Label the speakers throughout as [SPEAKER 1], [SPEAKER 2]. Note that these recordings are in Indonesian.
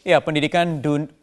[SPEAKER 1] Ya,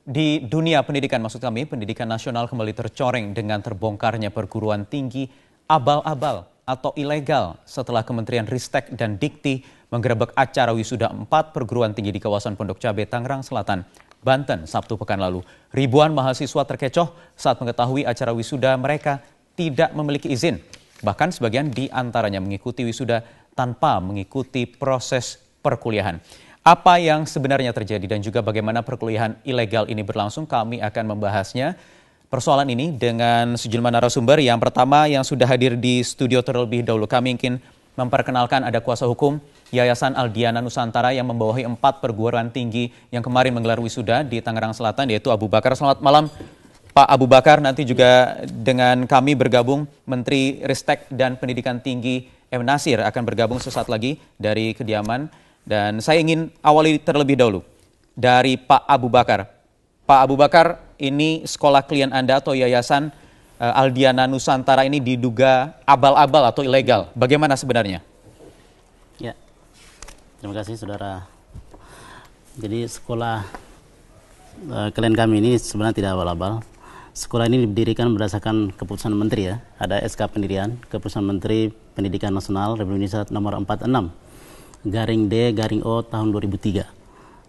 [SPEAKER 1] di dunia pendidikan, maksud kami, pendidikan nasional kembali tercoreng dengan terbongkarnya perguruan tinggi abal-abal atau ilegal setelah Kementerian Ristek dan Dikti menggerebek acara wisuda 4 perguruan tinggi di kawasan Pondok Cabe, Tangerang Selatan, Banten, Sabtu pekan lalu. Ribuan mahasiswa terkecoh saat mengetahui acara wisuda mereka tidak memiliki izin. Bahkan sebagian di antaranya mengikuti wisuda tanpa mengikuti proses perkuliahan. Apa yang sebenarnya terjadi dan juga bagaimana perkuliahan ilegal ini berlangsung, kami akan membahasnya persoalan ini dengan sejumlah narasumber. Yang pertama yang sudah hadir di studio terlebih dahulu, kami ingin memperkenalkan ada kuasa hukum Yayasan Aldiana Nusantara yang membawahi 4 perguruan tinggi yang kemarin menggelar wisuda di Tangerang Selatan, yaitu Abu Bakar. Selamat malam Pak Abu Bakar. Nanti juga dengan kami bergabung Menteri Ristek dan Pendidikan Tinggi M. Nasir akan bergabung sesaat lagi dari kediaman. Dan saya ingin awali terlebih dahulu dari Pak Abu Bakar. Pak Abu Bakar, ini sekolah klien Anda atau Yayasan Aldiana Nusantara ini diduga abal-abal atau ilegal. Bagaimana sebenarnya?
[SPEAKER 2] Ya, terima kasih saudara. Jadi sekolah klien kami ini sebenarnya tidak abal-abal. Sekolah ini didirikan berdasarkan keputusan Menteri ya. Ada SK Pendirian, Keputusan Menteri Pendidikan Nasional Republik Indonesia nomor 46/D/O tahun 2003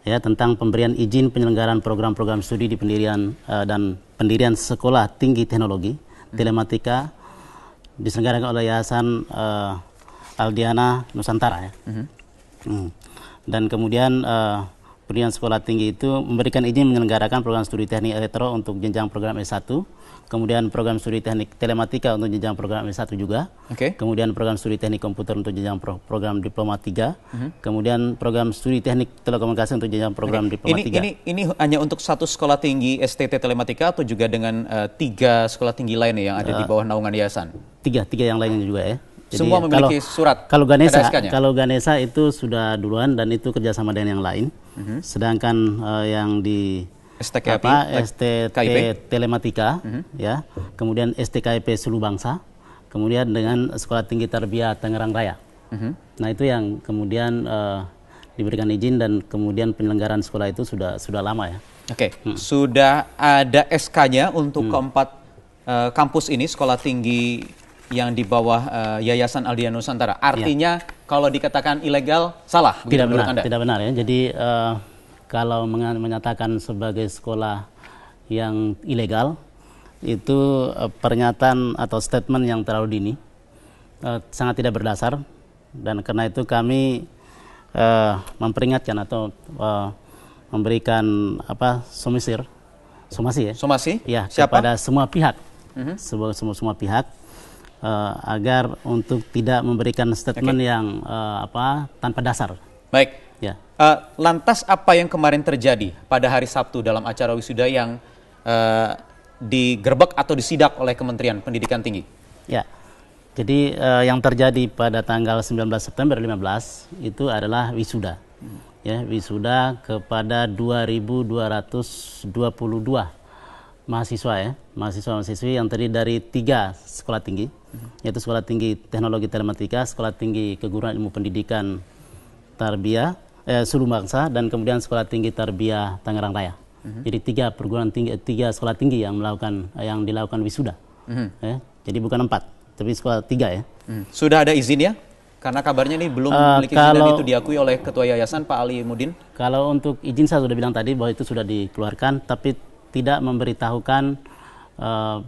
[SPEAKER 2] ya, tentang pemberian izin penyelenggaraan program-program studi di pendirian dan pendirian sekolah tinggi teknologi telematika diselenggarakan oleh Yayasan Aldiana Nusantara ya. Dan kemudian pendirian sekolah tinggi itu memberikan izin menyelenggarakan program studi teknik elektro untuk jenjang program S1, kemudian program studi teknik telematika untuk jenjang program S1 juga, kemudian program studi teknik komputer untuk jenjang program diploma 3, kemudian program studi teknik telekomunikasi untuk jenjang program diploma 3.
[SPEAKER 1] Ini hanya untuk satu sekolah tinggi STT telematika atau juga dengan 3 sekolah tinggi lainnya yang ada di bawah naungan yayasan?
[SPEAKER 2] Tiga yang lainnya juga ya. Jadi,
[SPEAKER 1] semua memiliki surat.
[SPEAKER 2] Kalau Ganesha itu sudah duluan dan itu kerjasama dengan yang lain. Sedangkan yang di STT Telematika, ya, kemudian STKIP Sulu Bangsa, kemudian dengan Sekolah Tinggi Tarbiyah Tangerang Raya. Nah itu yang kemudian diberikan izin dan kemudian penyelenggaraan sekolah itu sudah lama ya.
[SPEAKER 1] Sudah ada SK-nya untuk keempat kampus ini, sekolah tinggi yang di bawah Yayasan Aldiana Nusantara. Artinya kalau dikatakan ilegal, salah?
[SPEAKER 2] Tidak benar ya. Jadi kalau menyatakan sebagai sekolah yang ilegal, itu pernyataan atau statement yang terlalu dini, sangat tidak berdasar, dan karena itu kami memperingatkan atau memberikan somasi kepada semua pihak, semua pihak, agar untuk tidak memberikan statement yang tanpa dasar.
[SPEAKER 1] Baik. Ya. Lantas apa yang kemarin terjadi pada hari Sabtu dalam acara wisuda yang digerebek atau disidak oleh Kementerian Pendidikan Tinggi?
[SPEAKER 2] Ya. Jadi yang terjadi pada tanggal 19 September 2015 itu adalah wisuda. Ya, wisuda kepada 2.222 mahasiswa ya, mahasiswa-mahasiswi yang terdiri dari 3 sekolah tinggi, yaitu Sekolah Tinggi Teknologi Telematika, Sekolah Tinggi Keguruan Ilmu Pendidikan Tarbiyah Sulu Bangsa, dan kemudian Sekolah Tinggi Tarbiyah Tangerang Raya. Jadi 3 perguruan tinggi, 3 sekolah tinggi yang dilakukan wisuda. Ya, jadi bukan 4, tapi sekolah 3 ya.
[SPEAKER 1] Sudah ada izin ya? Karena kabarnya ini belum memiliki izin dan itu diakui oleh Ketua Yayasan Pak Ali Mudin.
[SPEAKER 2] Kalau untuk izin saya sudah bilang tadi bahwa itu sudah dikeluarkan, tapi tidak memberitahukan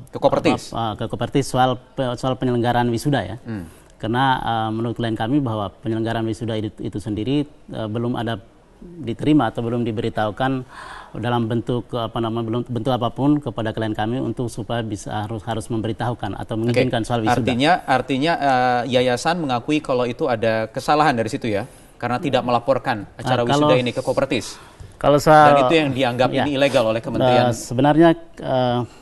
[SPEAKER 1] ke Kopertis
[SPEAKER 2] soal penyelenggaraan wisuda ya. Karena menurut klien kami bahwa penyelenggaraan wisuda itu sendiri belum ada diterima atau belum diberitahukan dalam bentuk bentuk apapun kepada klien kami untuk supaya bisa harus memberitahukan atau mengizinkan soal wisuda.
[SPEAKER 1] Artinya yayasan mengakui kalau itu ada kesalahan dari situ ya, karena tidak melaporkan acara wisuda ini ke Kopertis. Dan itu yang dianggap ini ilegal oleh Kementerian.
[SPEAKER 2] Sebenarnya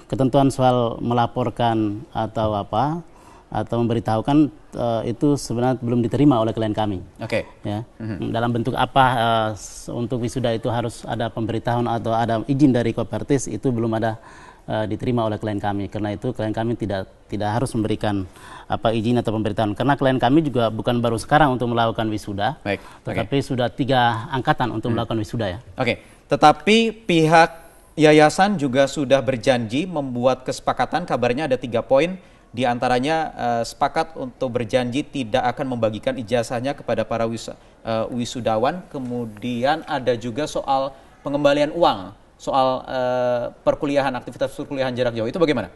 [SPEAKER 2] ketentuan soal melaporkan atau memberitahukan itu sebenarnya belum diterima oleh klien kami. Ya. Dalam bentuk apa untuk wisuda itu harus ada pemberitahuan atau ada izin dari Kopertis, itu belum ada diterima oleh klien kami. Karena itu klien kami tidak harus memberikan izin atau pemberitahuan. Karena klien kami juga bukan baru sekarang untuk melakukan wisuda, tetapi sudah 3 angkatan untuk melakukan wisuda ya.
[SPEAKER 1] Oke, tetapi pihak yayasan juga sudah berjanji membuat kesepakatan, kabarnya ada 3 poin, diantaranya sepakat untuk berjanji tidak akan membagikan ijazahnya kepada para wisudawan, kemudian ada juga soal pengembalian uang, soal perkuliahan, aktivitas perkuliahan jarak jauh, itu bagaimana?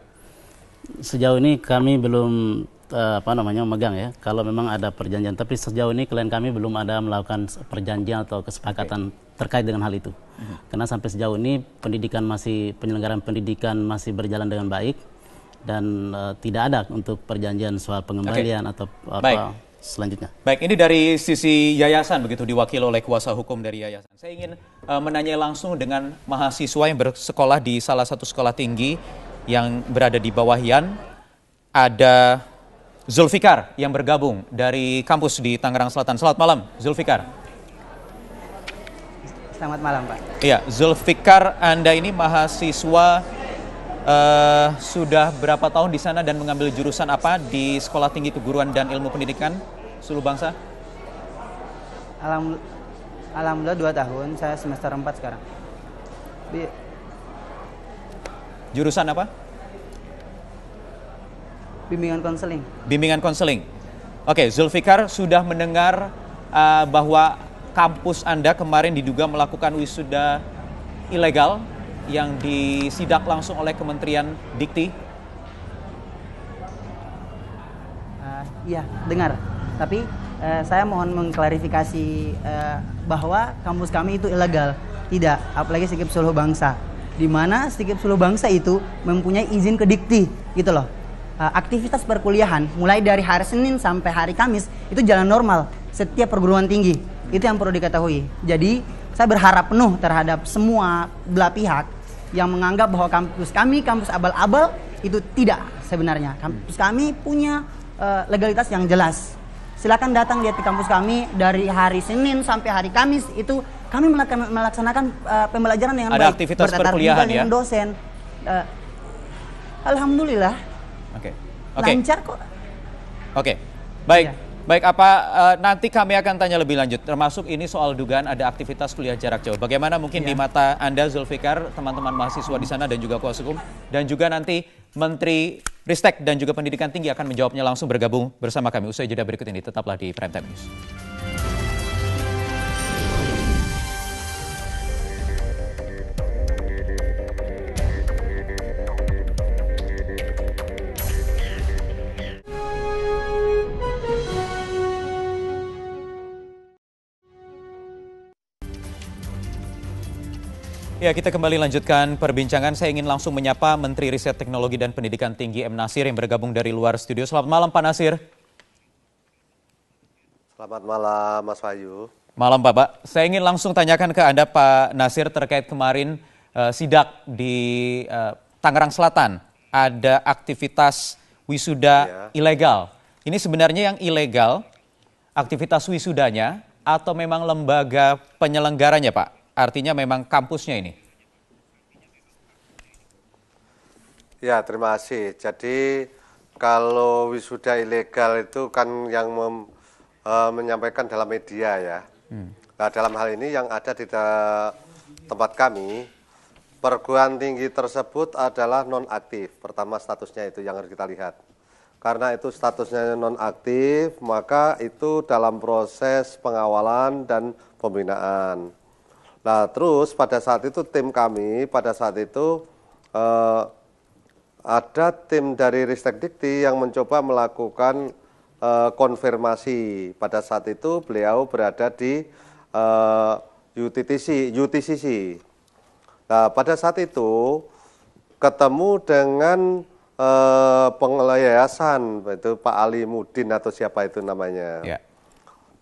[SPEAKER 2] Sejauh ini kami belum memegang ya, kalau memang ada perjanjian, tapi sejauh ini klien kami belum ada melakukan perjanjian atau kesepakatan terkait dengan hal itu. Karena sampai sejauh ini penyelenggaraan pendidikan masih berjalan dengan baik dan tidak ada untuk perjanjian soal pengembalian atau selanjutnya.
[SPEAKER 1] Baik, ini dari sisi yayasan begitu, diwakili oleh kuasa hukum dari yayasan. Saya ingin menanya langsung dengan mahasiswa yang bersekolah di salah satu sekolah tinggi yang berada di bawah Yan. Ada Zulfikar yang bergabung dari kampus di Tangerang Selatan. Selamat malam, Zulfikar.
[SPEAKER 3] Selamat malam, Pak.
[SPEAKER 1] Iya, Zulfikar, Anda ini mahasiswa sudah berapa tahun di sana dan mengambil jurusan apa di Sekolah Tinggi Keguruan dan Ilmu Pendidikan Suluh Bangsa?
[SPEAKER 3] Alhamdulillah 2 tahun, saya semester 4 sekarang.
[SPEAKER 1] Jurusan apa?
[SPEAKER 3] Bimbingan konseling.
[SPEAKER 1] Bimbingan konseling. Oke, Zulfikar sudah mendengar bahwa kampus Anda kemarin diduga melakukan wisuda ilegal yang disidak langsung oleh Kementerian Dikti?
[SPEAKER 3] Iya, dengar. Tapi saya mohon mengklarifikasi bahwa kampus kami itu ilegal. Tidak, apalagi Sikip Suluh Bangsa. Di mana Sikip Suluh Bangsa itu mempunyai izin ke Dikti, gitu loh. Aktivitas perkuliahan mulai dari hari Senin sampai hari Kamis itu jalan normal setiap perguruan tinggi. Itu yang perlu diketahui. Jadi saya berharap penuh terhadap semua belah pihak yang menganggap bahwa kampus kami, kampus abal-abal, itu tidak sebenarnya. Kampus kami punya legalitas yang jelas. Silakan datang lihat di kampus kami dari hari Senin sampai hari Kamis, itu kami melaksanakan pembelajaran dengan
[SPEAKER 1] ada
[SPEAKER 3] baik.
[SPEAKER 1] Aktivitas perkuliahan ya?
[SPEAKER 3] Dengan dosen. Alhamdulillah. Lancar kok.
[SPEAKER 1] Oke, baik.
[SPEAKER 3] Ya.
[SPEAKER 1] Baik, nanti kami akan tanya lebih lanjut, termasuk ini soal dugaan ada aktivitas kuliah jarak jauh. Bagaimana mungkin di mata Anda, Zulfikar, teman-teman mahasiswa di sana dan juga kuasa hukum, dan juga nanti Menteri Ristek dan juga Pendidikan Tinggi akan menjawabnya langsung bergabung bersama kami. Usai jeda berikut ini, tetaplah di Prime Time News. Ya, kita kembali lanjutkan perbincangan. Saya ingin langsung menyapa Menteri Riset Teknologi dan Pendidikan Tinggi M. Nasir yang bergabung dari luar studio. Selamat malam, Pak Nasir.
[SPEAKER 4] Selamat malam, Mas Wahyu.
[SPEAKER 1] Malam, Bapak. Saya ingin langsung tanyakan ke Anda, Pak Nasir, terkait kemarin sidak di Tangerang Selatan. Ada aktivitas wisuda ilegal. Ini sebenarnya yang ilegal, aktivitas wisudanya, atau memang lembaga penyelenggaranya, Pak? Artinya memang kampusnya ini?
[SPEAKER 4] Ya, terima kasih. Jadi kalau wisuda ilegal itu kan yang menyampaikan dalam media ya. Nah, dalam hal ini yang ada di tempat kami, perguruan tinggi tersebut adalah nonaktif. Pertama statusnya itu yang harus kita lihat. Karena itu statusnya nonaktif, maka itu dalam proses pengawalan dan pembinaan. Nah, terus pada saat itu tim kami, ada tim dari Ristek Dikti yang mencoba melakukan konfirmasi. Pada saat itu beliau berada di UTCC. Nah, pada saat itu ketemu dengan pengelola itu Pak Ali Mudin atau siapa itu namanya.
[SPEAKER 1] Ya.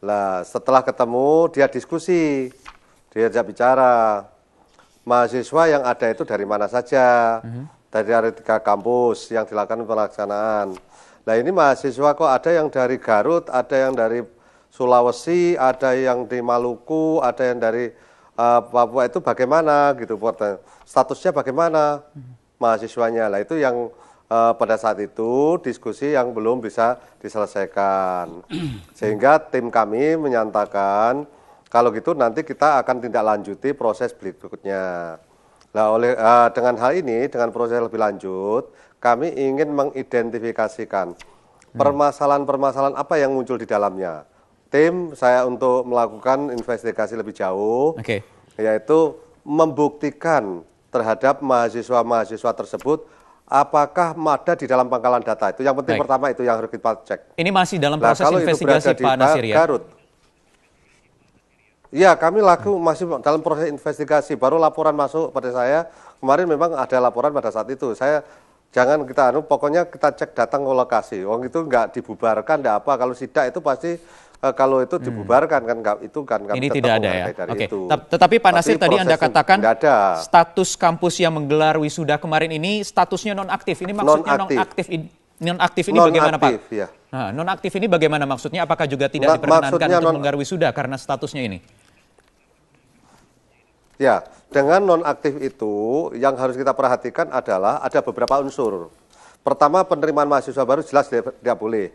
[SPEAKER 4] Nah, setelah ketemu dia diskusi. Diajak bicara, mahasiswa yang ada itu dari mana saja, dari 3 kampus yang dilakukan pelaksanaan. Nah, ini mahasiswa kok ada yang dari Garut, ada yang dari Sulawesi, ada yang di Maluku, ada yang dari Papua, itu bagaimana gitu, statusnya bagaimana? mahasiswanya. Lah itu yang pada saat itu diskusi yang belum bisa diselesaikan. Sehingga tim kami menyatakan kalau gitu nanti kita akan tindak lanjuti proses berikutnya. Nah, dengan hal ini, dengan proses lebih lanjut, kami ingin mengidentifikasikan permasalahan-permasalahan apa yang muncul di dalamnya. Tim saya untuk melakukan investigasi lebih jauh, yaitu membuktikan terhadap mahasiswa-mahasiswa tersebut apakah ada di dalam pangkalan data. Itu yang penting. Pertama itu yang harus kita cek.
[SPEAKER 1] Ini masih dalam proses investigasi Pak Nasir ya?
[SPEAKER 4] Garut. Ya, kami masih dalam proses investigasi. Baru laporan masuk pada saya. Kemarin memang ada laporan pada saat itu. Jangan kita pokoknya kita cek datang ke lokasi. Wong itu nggak dibubarkan, nggak apa. Kalau sidak itu pasti kalau itu dibubarkan kan itu kan kami
[SPEAKER 1] ini tidak ada ya.
[SPEAKER 4] Oke.
[SPEAKER 1] Tetapi Pak Nasir tadi Anda katakan
[SPEAKER 4] ada.
[SPEAKER 1] Status kampus yang menggelar wisuda kemarin ini statusnya nonaktif. Ini maksudnya nonaktif ini bagaimana Pak?
[SPEAKER 4] Ya.
[SPEAKER 1] Nah, nonaktif ini bagaimana maksudnya? Apakah juga tidak diperkenankan untuk menggelar wisuda karena statusnya ini?
[SPEAKER 4] Ya, dengan nonaktif itu yang harus kita perhatikan adalah ada beberapa unsur. Pertama, penerimaan mahasiswa baru jelas tidak boleh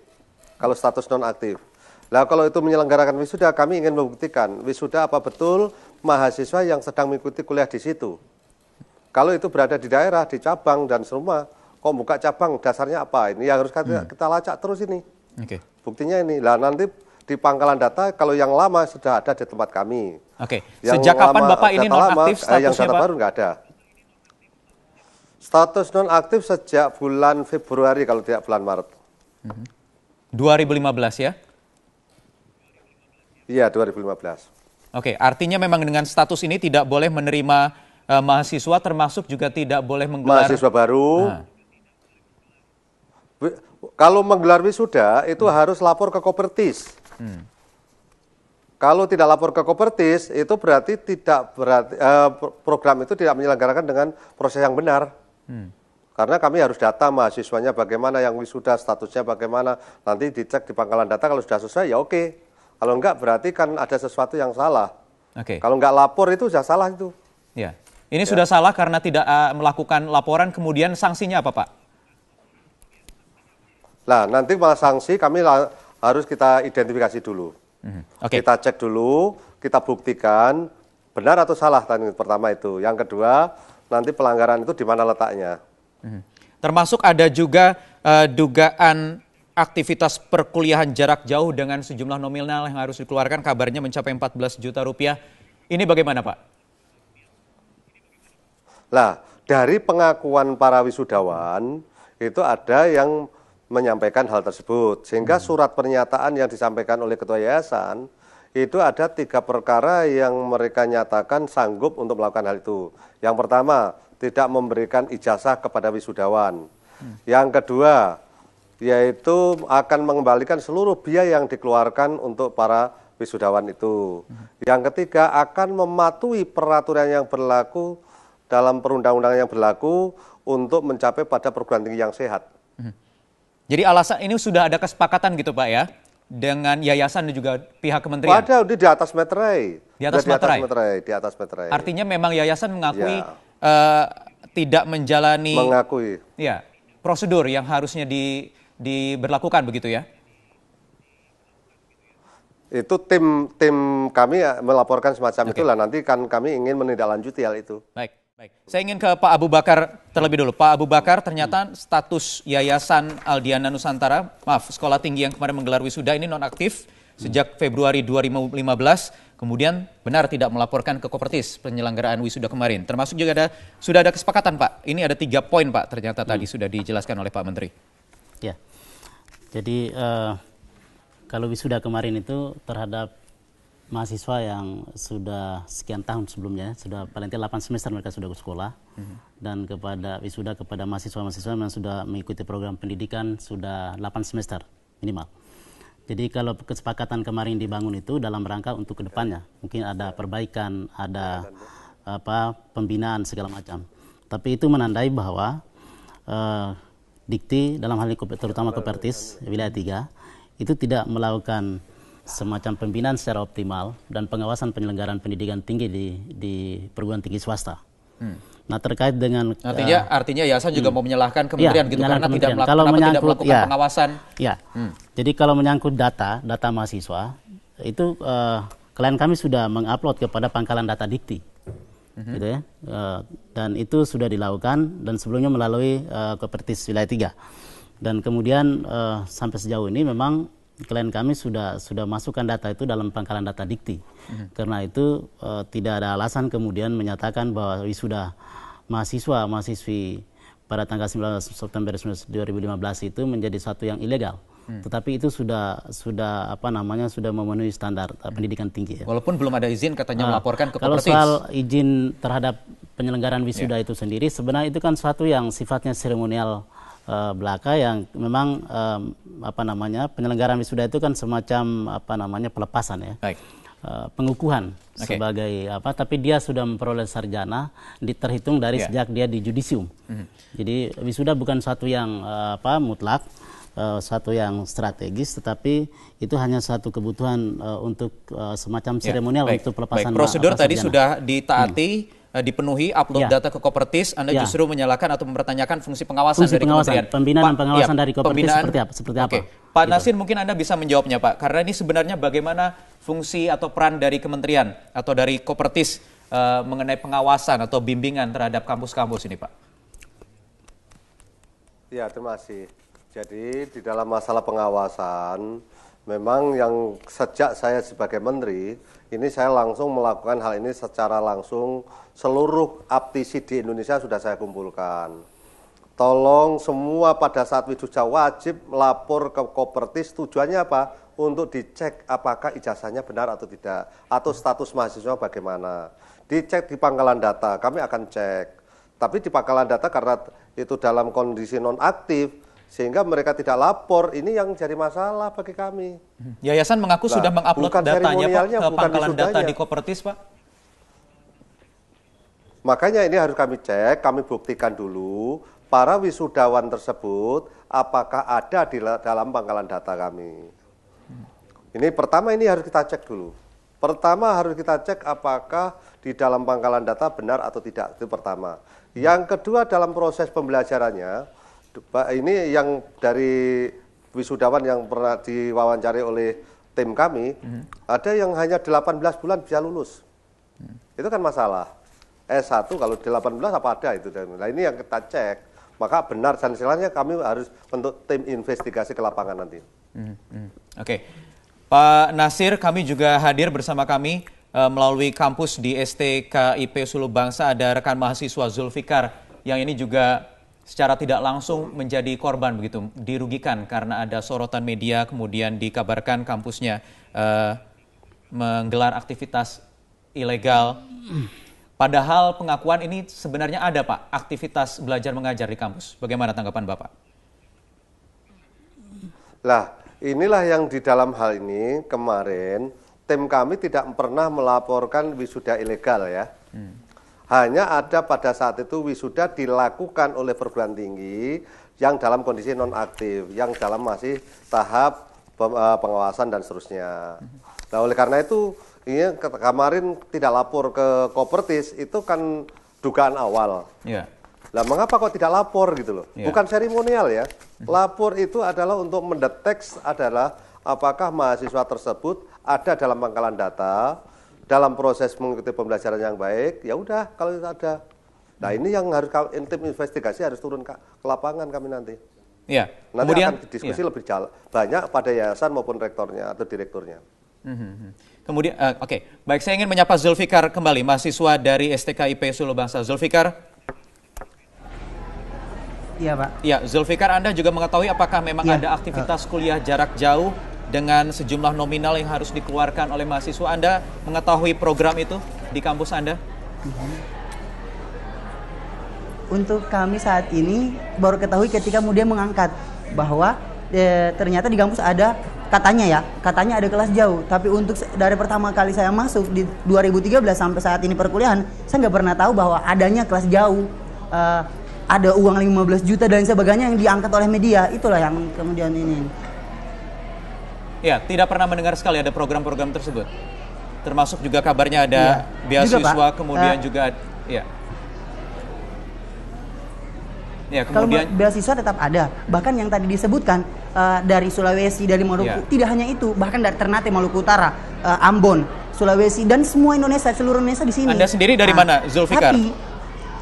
[SPEAKER 4] kalau status nonaktif. Nah, kalau itu menyelenggarakan wisuda, kami ingin membuktikan wisuda apa betul mahasiswa yang sedang mengikuti kuliah di situ. Kalau itu berada di daerah, di cabang dan semua, kok buka cabang, dasarnya apa? Ini yang harus kita lacak terus ini. Buktinya ini. Lah nanti di pangkalan data, kalau yang lama sudah ada di tempat kami.
[SPEAKER 1] Sejak kapan Bapak ini nonaktif statusnya,
[SPEAKER 4] yang data
[SPEAKER 1] Pak?
[SPEAKER 4] baru nggak ada. Status nonaktif sejak bulan Februari kalau tidak bulan Maret.
[SPEAKER 1] 2015 ya?
[SPEAKER 4] Iya, 2015.
[SPEAKER 1] Artinya memang dengan status ini tidak boleh menerima mahasiswa, termasuk juga tidak boleh menggelar
[SPEAKER 4] mahasiswa baru. Kalau menggelar wisuda itu harus lapor ke Kopertis. Kalau tidak lapor ke Kopertis itu berarti program itu tidak menyelenggarakan dengan proses yang benar. Karena kami harus data mahasiswanya bagaimana, yang wisuda statusnya bagaimana, nanti dicek di pangkalan data, kalau sudah selesai ya oke. Kalau enggak berarti kan ada sesuatu yang salah. Kalau enggak lapor itu sudah salah itu.
[SPEAKER 1] Ya. Ini sudah salah karena tidak melakukan laporan, kemudian sanksinya apa Pak? Nah,
[SPEAKER 4] nanti malah sanksi kami harus kita identifikasi dulu. Kita cek dulu, kita buktikan benar atau salah tadi pertama itu. Yang kedua, nanti pelanggaran itu di mana letaknya.
[SPEAKER 1] Termasuk ada juga dugaan aktivitas perkuliahan jarak jauh dengan sejumlah nominal yang harus dikeluarkan, kabarnya mencapai 14 juta rupiah. Ini bagaimana Pak?
[SPEAKER 4] Nah, dari pengakuan para wisudawan, itu ada yang menyampaikan hal tersebut. Sehingga surat pernyataan yang disampaikan oleh Ketua Yayasan, itu ada 3 perkara yang mereka nyatakan sanggup untuk melakukan hal itu. Yang pertama, tidak memberikan ijazah kepada wisudawan. Yang kedua, yaitu akan mengembalikan seluruh biaya yang dikeluarkan untuk para wisudawan itu. Yang ketiga, akan mematuhi peraturan yang berlaku dalam perundang-undangan yang berlaku untuk mencapai pada perguruan tinggi yang sehat.
[SPEAKER 1] Jadi alasan ini sudah ada kesepakatan gitu Pak ya, dengan yayasan dan juga pihak kementerian?
[SPEAKER 4] Ada di atas meterai.
[SPEAKER 1] Di atas meterai?
[SPEAKER 4] Di atas meterai.
[SPEAKER 1] Artinya memang yayasan mengakui tidak menjalani prosedur yang harusnya diberlakukan begitu ya?
[SPEAKER 4] Itu tim kami melaporkan semacam itulah, nanti kan kami ingin menindaklanjuti hal itu.
[SPEAKER 1] Baik. Saya ingin ke Pak Abu Bakar terlebih dulu. Pak Abu Bakar, ternyata status Yayasan Aldiana Nusantara, sekolah tinggi yang kemarin menggelar wisuda ini nonaktif sejak Februari 2015, kemudian benar tidak melaporkan ke Kopertis penyelenggaraan wisuda kemarin. Termasuk juga sudah ada kesepakatan Pak. Ini ada 3 poin Pak, ternyata tadi sudah dijelaskan oleh Pak Menteri.
[SPEAKER 2] Ya, jadi kalau wisuda kemarin itu terhadap mahasiswa yang sudah sekian tahun sebelumnya, sudah paling tidak 8 semester mereka sudah bersekolah, dan kepada wisuda kepada mahasiswa-mahasiswa yang sudah mengikuti program pendidikan sudah 8 semester minimal. Jadi kalau kesepakatan kemarin dibangun itu dalam rangka untuk kedepannya, mungkin ada perbaikan, ada pembinaan segala macam. Tapi itu menandai bahwa Dikti dalam hal ini terutama Kopertis wilayah 3 itu tidak melakukan semacam pembinaan secara optimal dan pengawasan penyelenggaraan pendidikan tinggi di perguruan tinggi swasta. Nah, terkait dengan
[SPEAKER 5] artinya yayasan juga mau menyalahkan kementerian gitu karena
[SPEAKER 2] kementerian.
[SPEAKER 5] tidak
[SPEAKER 2] Kalau
[SPEAKER 5] tidak melakukan pengawasan.
[SPEAKER 2] Ya. Jadi kalau menyangkut data mahasiswa itu klien kami sudah mengupload kepada pangkalan data Dikti. Gitu ya. Dan itu sudah dilakukan dan sebelumnya melalui Kopertis Wilayah 3. Dan kemudian sampai sejauh ini memang klien kami sudah masukkan data itu dalam pangkalan data Dikti. Karena itu tidak ada alasan kemudian menyatakan bahwa wisuda mahasiswi pada tanggal 19 September 2015 itu menjadi satu yang ilegal. Tetapi itu sudah memenuhi standar pendidikan tinggi. Ya.
[SPEAKER 5] Walaupun belum ada izin katanya melaporkan ke
[SPEAKER 2] Kopertis.
[SPEAKER 5] Kalau
[SPEAKER 2] soal izin terhadap penyelenggaraan wisuda itu sendiri sebenarnya itu kan suatu yang sifatnya seremonial belaka yang memang penyelenggaraan wisuda itu kan semacam pelepasan ya. Baik. Pengukuhan sebagai tapi dia sudah memperoleh sarjana terhitung dari sejak dia di judisium. Jadi wisuda bukan satu yang mutlak, satu yang strategis, tetapi itu hanya satu kebutuhan untuk semacam seremonial untuk pelepasan.
[SPEAKER 5] Prosedur tadi sudah ditaati, dipenuhi, upload data ke Kopertis, Anda justru menyalahkan atau mempertanyakan fungsi pengawasan dari kementerian.
[SPEAKER 2] Pembinaan dan pengawasan dari Kopertis seperti apa?
[SPEAKER 5] Pak Nasir, mungkin Anda bisa menjawabnya, Pak, karena ini sebenarnya bagaimana fungsi atau peran dari kementerian atau dari Kopertis mengenai pengawasan atau bimbingan terhadap kampus-kampus ini, Pak?
[SPEAKER 4] Ya, terima kasih. Jadi di dalam masalah pengawasan, memang yang sejak saya sebagai menteri, ini saya langsung melakukan hal ini secara langsung, seluruh aptisi di Indonesia sudah saya kumpulkan. Tolong semua pada saat wisuda wajib melapor ke Kopertis, tujuannya apa? Untuk dicek apakah ijazahnya benar atau tidak, atau status mahasiswa bagaimana. Dicek di pangkalan data, kami akan cek. Tapi di pangkalan data karena itu dalam kondisi nonaktif, sehingga mereka tidak lapor, ini yang jadi masalah bagi kami.
[SPEAKER 5] Yayasan mengaku sudah mengupload datanya Pak, ke pangkalan data di Kopertis, Pak.
[SPEAKER 4] Makanya ini harus kami cek, kami buktikan dulu para wisudawan tersebut apakah ada di dalam pangkalan data kami. Ini pertama ini harus kita cek dulu. Pertama harus kita cek apakah di dalam pangkalan data benar atau tidak, itu pertama. Yang kedua dalam proses pembelajarannya, ini yang dari wisudawan yang pernah diwawancari oleh tim kami, ada yang hanya 18 bulan bisa lulus. Itu kan masalah. S1 kalau 18 apa ada itu. Nah ini yang kita cek. Maka benar dan istilahnya kami harus bentuk tim investigasi ke lapangan nanti.
[SPEAKER 5] Oke. Pak Nasir, kami juga hadir bersama kami melalui kampus di STKIP Suluh Bangsa. Ada rekan mahasiswa Zulfikar yang ini juga secara tidak langsung menjadi korban begitu, dirugikan karena ada sorotan media, kemudian dikabarkan kampusnya menggelar aktivitas ilegal. Padahal pengakuan ini sebenarnya ada, Pak, aktivitas belajar mengajar di kampus. Bagaimana tanggapan Bapak?
[SPEAKER 4] Lah, inilah yang di dalam hal ini kemarin tim kami tidak pernah melaporkan wisuda ilegal ya. Hanya ada pada saat itu wisuda dilakukan oleh perguruan tinggi yang dalam kondisi nonaktif, yang dalam masih tahap pengawasan dan seterusnya. Nah oleh karena itu ini kemarin tidak lapor ke Kopertis itu kan dugaan awal. Nah mengapa kok tidak lapor gitu loh? Bukan seremonial ya. Lapor itu adalah untuk mendeteksi adalah apakah mahasiswa tersebut ada dalam pangkalan data, dalam proses mengikuti pembelajaran yang baik, ya udah kalau itu ada. Nah ini yang harus tim investigasi harus turun ke lapangan kami nanti.
[SPEAKER 5] Ya.
[SPEAKER 4] Nanti kemudian akan diskusi lebih banyak pada yayasan maupun rektornya atau direkturnya.
[SPEAKER 5] Kemudian, baik, saya ingin menyapa Zulfikar kembali, mahasiswa dari STKIP Suluh Bangsa. Zulfikar.
[SPEAKER 3] Iya Pak.
[SPEAKER 5] Ya, Zulfikar, Anda juga mengetahui apakah memang ada aktivitas kuliah jarak jauh dengan sejumlah nominal yang harus dikeluarkan oleh mahasiswa? Anda mengetahui program itu di kampus Anda?
[SPEAKER 3] Untuk kami saat ini baru ketahui ketika kemudian mengangkat bahwa ternyata di kampus ada katanya ada kelas jauh. Tapi untuk dari pertama kali saya masuk di 2013 sampai saat ini perkuliahan, saya nggak pernah tahu bahwa adanya kelas jauh. Ada uang 15 juta dan sebagainya yang diangkat oleh media. Itulah yang kemudian ini.
[SPEAKER 5] Ya, tidak pernah mendengar sekali ada program-program tersebut. Termasuk juga kabarnya ada beasiswa, kemudian juga ya. Ya,
[SPEAKER 3] Kalau
[SPEAKER 5] kemudian
[SPEAKER 3] beasiswa tetap ada. Bahkan yang tadi disebutkan dari Sulawesi, dari Maluku, tidak hanya itu, bahkan dari Ternate, Maluku Utara, Ambon, Sulawesi, dan semua Indonesia, seluruh Indonesia di sini.
[SPEAKER 5] Anda sendiri dari mana, Zulfikar?
[SPEAKER 3] Tapi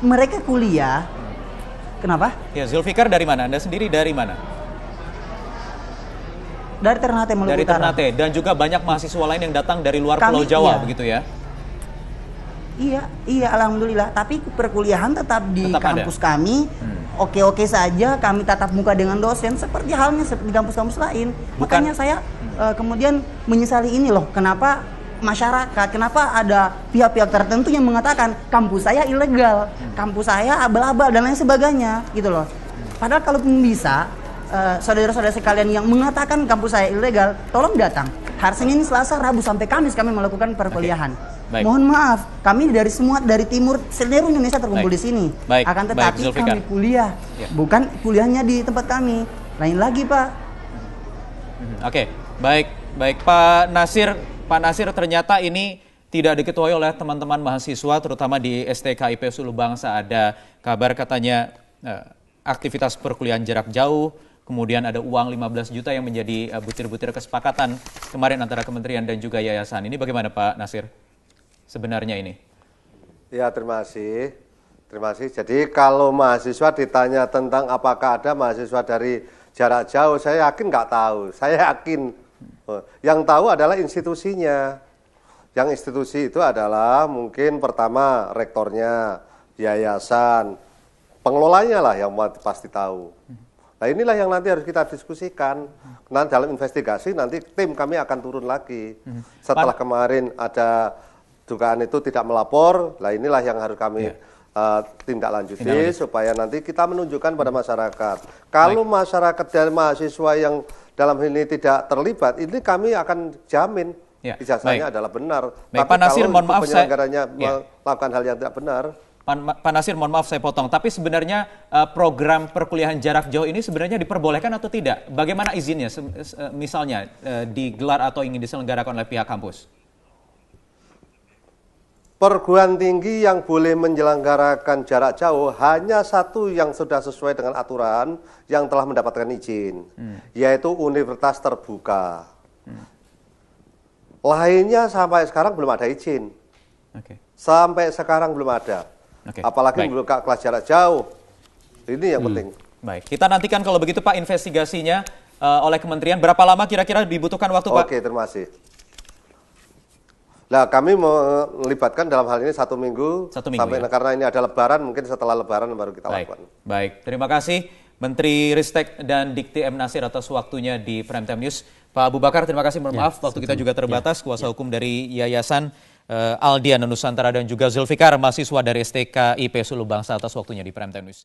[SPEAKER 3] mereka kuliah, kenapa?
[SPEAKER 5] Ya, Zulfikar dari mana? Anda sendiri dari mana?
[SPEAKER 3] Dari Ternate, Maluku
[SPEAKER 5] Dari
[SPEAKER 3] Utara.
[SPEAKER 5] Ternate, dan juga banyak mahasiswa lain yang datang dari luar
[SPEAKER 3] Kami,
[SPEAKER 5] Pulau Jawa,
[SPEAKER 3] iya.
[SPEAKER 5] begitu ya?
[SPEAKER 3] Iya, alhamdulillah. Tapi perkuliahan tetap di
[SPEAKER 5] Tetap
[SPEAKER 3] kampus kami. Oke-oke saja, kami tatap muka dengan dosen seperti halnya seperti kampus-kampus lain. Makanya saya kemudian menyesali ini loh, kenapa masyarakat, kenapa ada pihak-pihak tertentu yang mengatakan kampus saya ilegal, kampus saya abal-abal dan lain sebagainya, gitu loh. Padahal kalaupun bisa, saudara-saudara sekalian yang mengatakan kampus saya ilegal, tolong datang. Hari Senin, Selasa, Rabu sampai Kamis kami melakukan perkuliahan.
[SPEAKER 5] Baik.
[SPEAKER 3] Mohon maaf, kami dari semua dari timur seluruh Indonesia terkumpul
[SPEAKER 5] Baik.
[SPEAKER 3] di sini.
[SPEAKER 5] Baik.
[SPEAKER 3] Akan
[SPEAKER 5] Baik,
[SPEAKER 3] tetapi
[SPEAKER 5] Zulfikar.
[SPEAKER 3] kami kuliah,
[SPEAKER 5] Ya.
[SPEAKER 3] bukan kuliahnya di tempat kami. Lain lagi, Pak.
[SPEAKER 5] Oke, baik Pak Nasir, ternyata ini tidak diketuai oleh teman-teman mahasiswa, terutama di STKIP Sulu Bangsa. Ada kabar katanya aktivitas perkuliahan jarak jauh, kemudian ada uang 15 juta yang menjadi butir-butir kesepakatan kemarin antara kementerian dan juga yayasan. Ini bagaimana Pak Nasir sebenarnya ini?
[SPEAKER 4] Ya, terima kasih. Terima kasih. Jadi kalau mahasiswa ditanya tentang apakah ada mahasiswa dari jarak jauh, saya yakin nggak tahu. Saya yakin yang tahu adalah institusinya. Yang institusi itu adalah mungkin pertama rektornya, yayasan, pengelolanya lah yang pasti tahu. Nah inilah yang nanti harus kita diskusikan. Nanti dalam investigasi nanti tim kami akan turun lagi. Setelah kemarin ada dugaan itu tidak melapor, lah inilah yang harus kami tindak lanjuti supaya nanti kita menunjukkan pada masyarakat. Kalau masyarakat dan mahasiswa yang dalam hal ini tidak terlibat, ini kami akan jamin ijazahnya adalah benar.
[SPEAKER 5] Baik,
[SPEAKER 4] Tapi
[SPEAKER 5] Pak Nasir,
[SPEAKER 4] kalau
[SPEAKER 5] mohon maaf
[SPEAKER 4] penyelenggaranya melakukan hal yang tidak benar.
[SPEAKER 5] Pak Nasir, mohon maaf saya potong, tapi sebenarnya program perkuliahan jarak jauh ini sebenarnya diperbolehkan atau tidak? Bagaimana izinnya, misalnya digelar atau ingin diselenggarakan oleh pihak kampus?
[SPEAKER 4] Perguruan tinggi yang boleh menyelenggarakan jarak jauh hanya satu yang sudah sesuai dengan aturan yang telah mendapatkan izin, yaitu universitas terbuka. Lainnya sampai sekarang belum ada izin. Sampai sekarang belum ada. Apalagi membuka kelas jarak jauh. Ini yang penting.
[SPEAKER 5] Baik, kita nantikan kalau begitu Pak investigasinya oleh kementerian. Berapa lama kira-kira dibutuhkan waktu Pak?
[SPEAKER 4] Oke, terima kasih. Nah, kami melibatkan dalam hal ini 1 minggu, sampai karena ini ada lebaran, mungkin setelah lebaran baru kita lakukan.
[SPEAKER 5] Baik, terima kasih Menteri Ristek dan Dikti M. Nasir atas waktunya di Prime Time News. Pak Abu Bakar, terima kasih, mohon maaf waktu kita juga terbatas. Kuasa hukum dari Yayasan Aldiana Nusantara dan juga Zulfikar, mahasiswa dari STKIP Sulu Bangsa atas waktunya di Prime Time News.